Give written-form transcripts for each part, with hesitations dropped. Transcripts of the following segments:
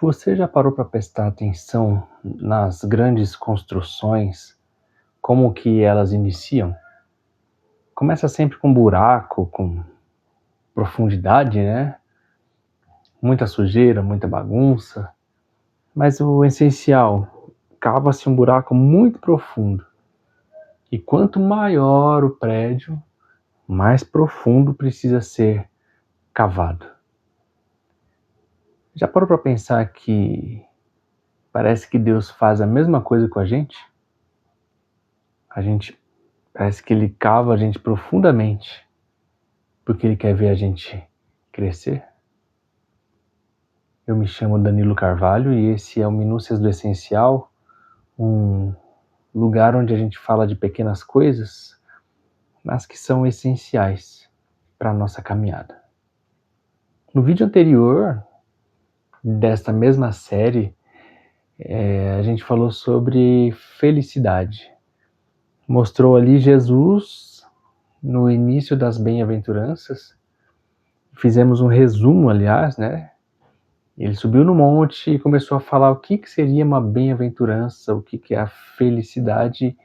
Você já parou para prestar atenção nas grandes construções, como que elas iniciam? Começa sempre com buraco, com profundidade, né? Muita sujeira, muita bagunça. Mas o essencial, cava-se um buraco muito profundo. E quanto maior o prédio, mais profundo precisa ser cavado. Já parou para pensar que parece que Deus faz a mesma coisa com a gente? Parece que Ele cava a gente profundamente, porque Ele quer ver a gente crescer. Eu me chamo Danilo Carvalho e esse é o Minúcias do Essencial, um lugar onde a gente fala de pequenas coisas, mas que são essenciais para a nossa caminhada. No vídeo anterior desta mesma série, a gente falou sobre felicidade. Mostrou ali Jesus no início das bem-aventuranças. Fizemos um resumo, aliás, né? Ele subiu no monte e começou a falar o que seria uma bem-aventurança, o que é a felicidade,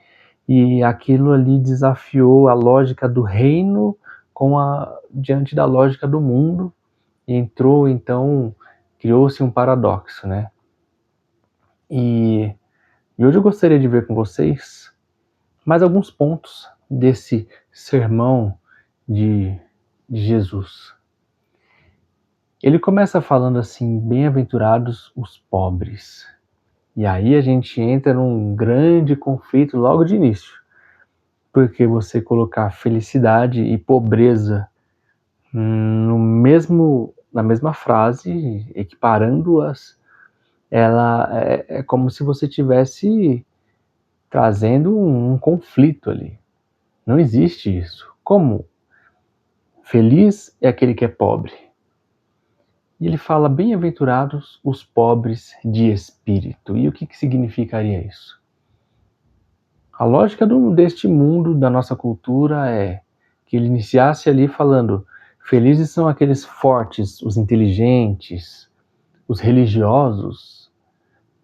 e aquilo ali desafiou a lógica do reino diante da lógica do mundo, e entrou, então, criou-se um paradoxo, né? E hoje eu gostaria de ver com vocês mais alguns pontos desse sermão de Jesus. Ele começa falando assim, bem-aventurados os pobres. E aí a gente entra num grande conflito logo de início. Porque você colocar felicidade e pobreza na mesma frase, equiparando-as, ela é como se você estivesse trazendo um conflito ali. Não existe isso. Como? Feliz é aquele que é pobre. E ele fala, bem-aventurados os pobres de espírito. E o que significaria isso? A lógica deste mundo, da nossa cultura, é que ele iniciasse ali falando, felizes são aqueles fortes, os inteligentes, os religiosos,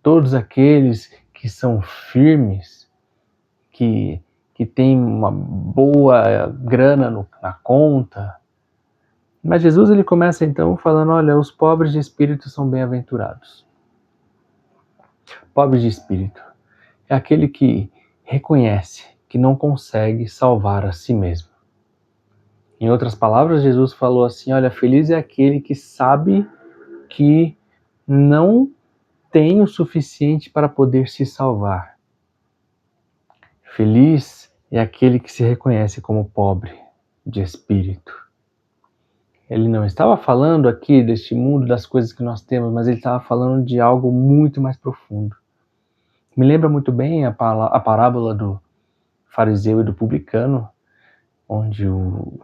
todos aqueles que são firmes, que têm uma boa grana na conta. Mas Jesus ele começa então falando, olha, os pobres de espírito são bem-aventurados. Pobre de espírito é aquele que reconhece que não consegue salvar a si mesmo. Em outras palavras, Jesus falou assim, olha, feliz é aquele que sabe que não tem o suficiente para poder se salvar. Feliz é aquele que se reconhece como pobre de espírito. Ele não estava falando aqui deste mundo, das coisas que nós temos, mas ele estava falando de algo muito mais profundo. Me lembra muito bem a parábola do fariseu e do publicano, onde o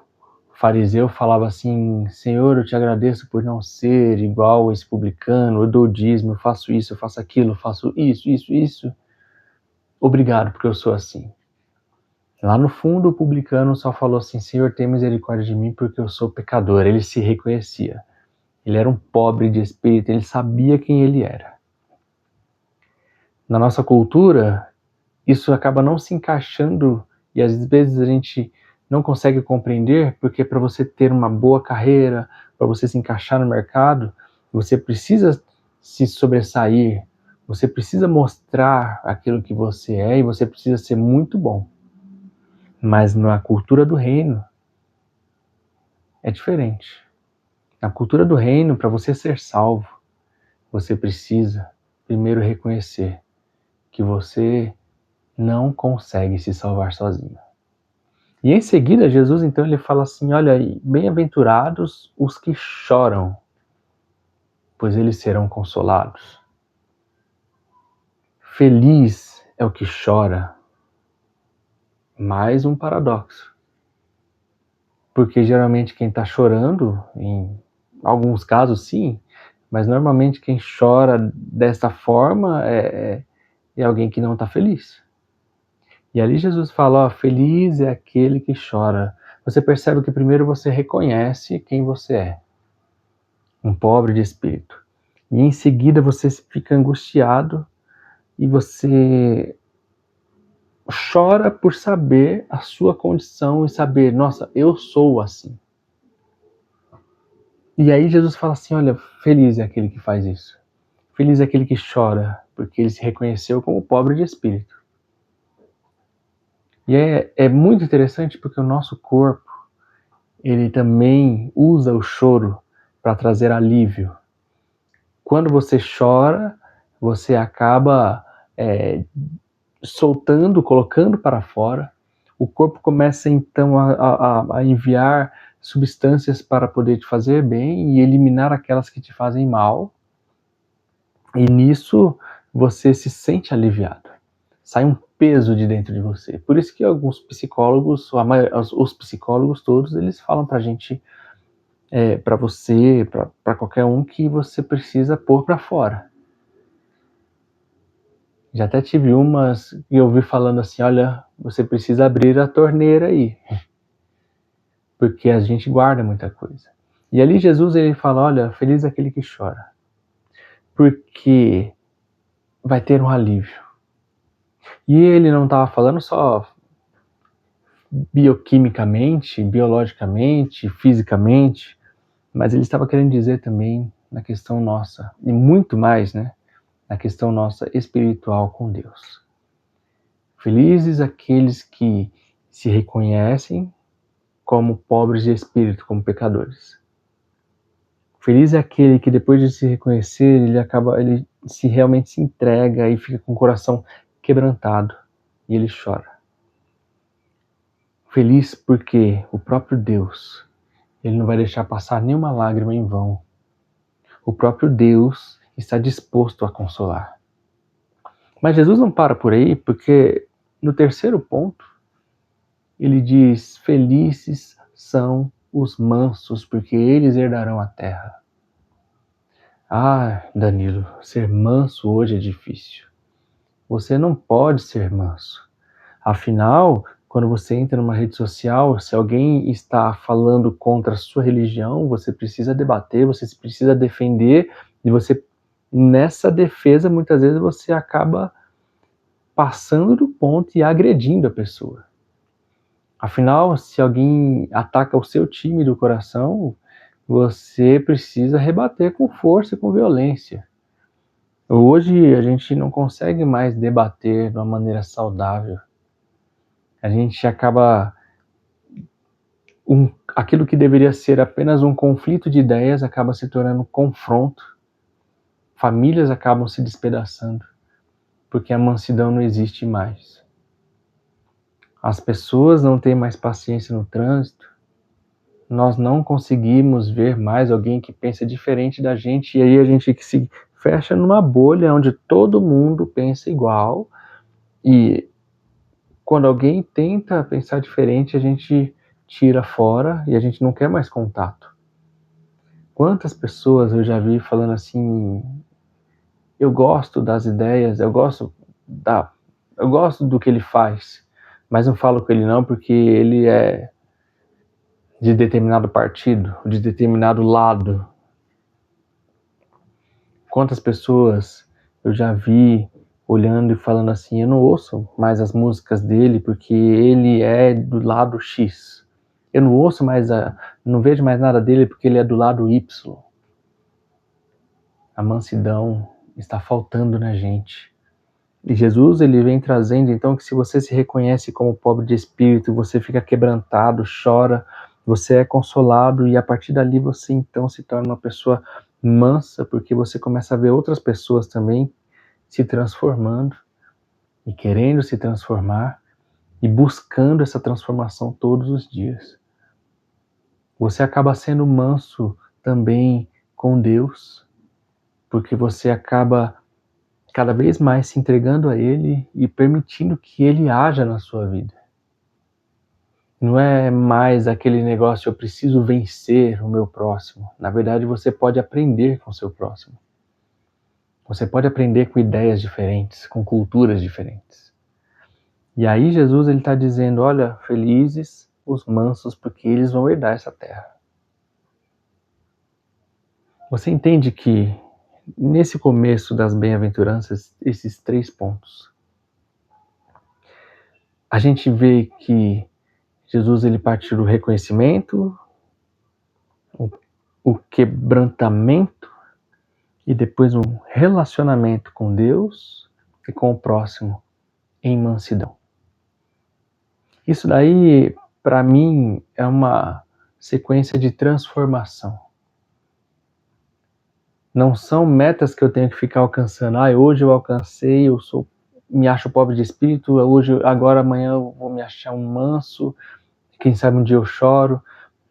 fariseu falava assim, Senhor, eu te agradeço por não ser igual a esse publicano, eu dou o dízimo, eu faço isso, eu faço aquilo, eu faço isso. Obrigado, porque eu sou assim. Lá no fundo, o publicano só falou assim, Senhor, tem misericórdia de mim porque eu sou pecador. Ele se reconhecia. Ele era um pobre de espírito, ele sabia quem ele era. Na nossa cultura, isso acaba não se encaixando e às vezes a gente não consegue compreender, porque para você ter uma boa carreira, para você se encaixar no mercado, você precisa se sobressair, você precisa mostrar aquilo que você é e você precisa ser muito bom. Mas na cultura do reino é diferente. Na cultura do reino, para você ser salvo, você precisa primeiro reconhecer que você não consegue se salvar sozinho. E em seguida, Jesus então ele fala assim, olha, bem-aventurados os que choram, pois eles serão consolados. Feliz é o que chora. Mais um paradoxo. Porque geralmente quem está chorando, em alguns casos sim, mas normalmente quem chora dessa forma é alguém que não está feliz. E ali Jesus fala, ó, feliz é aquele que chora. Você percebe que primeiro você reconhece quem você é. Um pobre de espírito. E em seguida você fica angustiado e você chora por saber a sua condição e saber, nossa, eu sou assim. E aí Jesus fala assim, olha, feliz é aquele que faz isso. Feliz é aquele que chora, porque ele se reconheceu como pobre de espírito. E é muito interessante porque o nosso corpo, ele também usa o choro para trazer alívio. Quando você chora, você acaba soltando, colocando para fora. O corpo começa então a enviar substâncias para poder te fazer bem e eliminar aquelas que te fazem mal. E nisso você se sente aliviado. Sai um peso de dentro de você. Por isso que alguns psicólogos, os psicólogos todos, eles falam pra gente, pra você, pra qualquer um, que você precisa pôr pra fora. Já até tive umas que eu ouvi falando assim, olha, você precisa abrir a torneira aí. Porque a gente guarda muita coisa. E ali Jesus ele fala, olha, feliz é aquele que chora. Porque vai ter um alívio. E ele não estava falando só bioquimicamente, biologicamente, fisicamente, mas ele estava querendo dizer também na questão nossa, e muito mais, né, na questão nossa espiritual com Deus. Felizes aqueles que se reconhecem como pobres de espírito, como pecadores. Feliz é aquele que depois de se reconhecer, ele se realmente se entrega e fica com o coração quebrantado e ele chora. Feliz porque o próprio Deus, ele não vai deixar passar nenhuma lágrima em vão. O próprio Deus está disposto a consolar. Mas Jesus não para por aí, porque no terceiro ponto, ele diz, felizes são os mansos, porque eles herdarão a terra. Ah, Danilo, ser manso hoje é difícil. Você não pode ser manso. Afinal, quando você entra numa rede social, se alguém está falando contra a sua religião, você precisa debater, você precisa defender, e você, nessa defesa, muitas vezes você acaba passando do ponto e agredindo a pessoa. Afinal, se alguém ataca o seu time do coração, você precisa rebater com força e com violência. Hoje a gente não consegue mais debater de uma maneira saudável. A gente acaba... aquilo que deveria ser apenas um conflito de ideias acaba se tornando um confronto. Famílias acabam se despedaçando, porque a mansidão não existe mais. As pessoas não têm mais paciência no trânsito. Nós não conseguimos ver mais alguém que pensa diferente da gente, e aí a gente se fecha numa bolha onde todo mundo pensa igual, e quando alguém tenta pensar diferente, a gente tira fora e a gente não quer mais contato. Quantas pessoas eu já vi falando assim, eu gosto das ideias, eu gosto do que ele faz, mas não falo com ele não porque ele é de determinado partido, de determinado lado. Quantas pessoas eu já vi olhando e falando assim, eu não ouço mais as músicas dele porque ele é do lado X. Eu não ouço mais, não vejo mais nada dele porque ele é do lado Y. A mansidão está faltando na gente. E Jesus, ele vem trazendo então que se você se reconhece como pobre de espírito, você fica quebrantado, chora, você é consolado e a partir dali você então se torna uma pessoa mansa, porque você começa a ver outras pessoas também se transformando e querendo se transformar e buscando essa transformação todos os dias. Você acaba sendo manso também com Deus, porque você acaba cada vez mais se entregando a Ele e permitindo que Ele haja na sua vida. Não é mais aquele negócio, eu preciso vencer o meu próximo. Na verdade, você pode aprender com o seu próximo. Você pode aprender com ideias diferentes, com culturas diferentes. E aí Jesus ele está dizendo, olha, felizes os mansos, porque eles vão herdar essa terra. Você entende que nesse começo das bem-aventuranças, esses 3 pontos. A gente vê que Jesus ele partiu do reconhecimento, o quebrantamento e depois um relacionamento com Deus e com o próximo em mansidão. Isso daí, para mim, é uma sequência de transformação. Não são metas que eu tenho que ficar alcançando. Hoje eu alcancei, me acho pobre de espírito, agora amanhã eu vou me achar um manso, quem sabe um dia eu choro.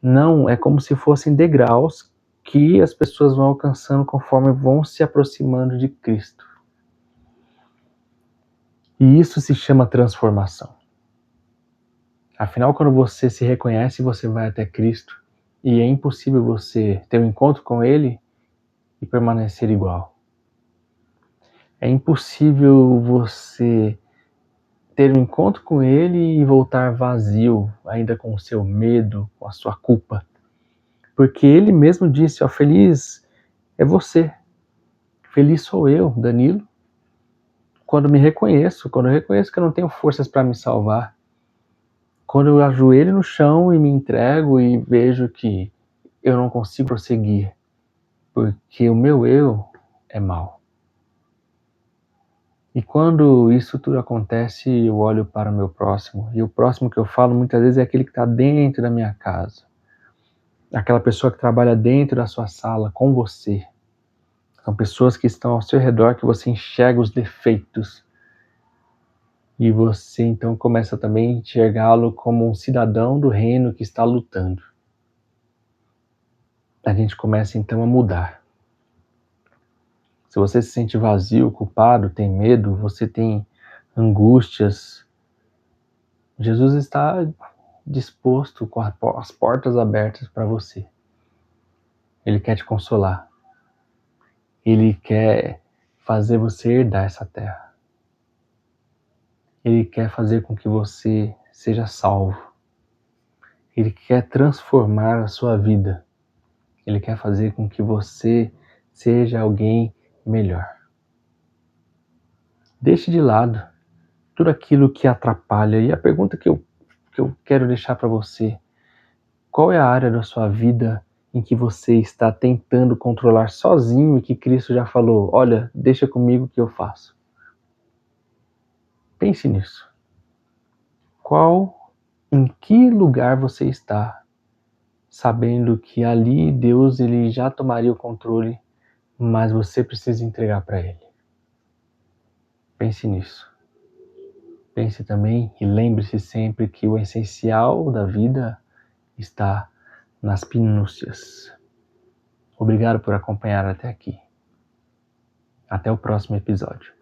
Não, é como se fossem degraus que as pessoas vão alcançando conforme vão se aproximando de Cristo. E isso se chama transformação. Afinal, quando você se reconhece, você vai até Cristo e é impossível você ter um encontro com Ele e permanecer igual. É impossível você ter um encontro com Ele e voltar vazio, ainda com o seu medo, com a sua culpa. Porque Ele mesmo disse, feliz é você, feliz sou eu, Danilo, quando eu reconheço que eu não tenho forças para me salvar. Quando eu ajoelho no chão e me entrego e vejo que eu não consigo prosseguir, porque o meu eu é mau. E quando isso tudo acontece, eu olho para o meu próximo, e o próximo que eu falo muitas vezes é aquele que está dentro da minha casa. Aquela pessoa que trabalha dentro da sua sala com você. São pessoas que estão ao seu redor, que você enxerga os defeitos. E você então começa também a enxergá-lo como um cidadão do reino que está lutando. A gente começa então a mudar. Se você se sente vazio, culpado, tem medo, você tem angústias, Jesus está disposto com as portas abertas para você. Ele quer te consolar. Ele quer fazer você herdar essa terra. Ele quer fazer com que você seja salvo. Ele quer transformar a sua vida. Ele quer fazer com que você seja alguém melhor. Deixe de lado tudo aquilo que atrapalha. E a pergunta que eu quero deixar para você: qual é a área da sua vida em que você está tentando controlar sozinho e que Cristo já falou, olha, deixa comigo que eu faço? Pense nisso. Em que lugar você está, sabendo que ali Deus ele já tomaria o controle, mas você precisa entregar para Ele? Pense nisso. Pense também e lembre-se sempre que o essencial da vida está nas minúcias. Obrigado por acompanhar até aqui. Até o próximo episódio.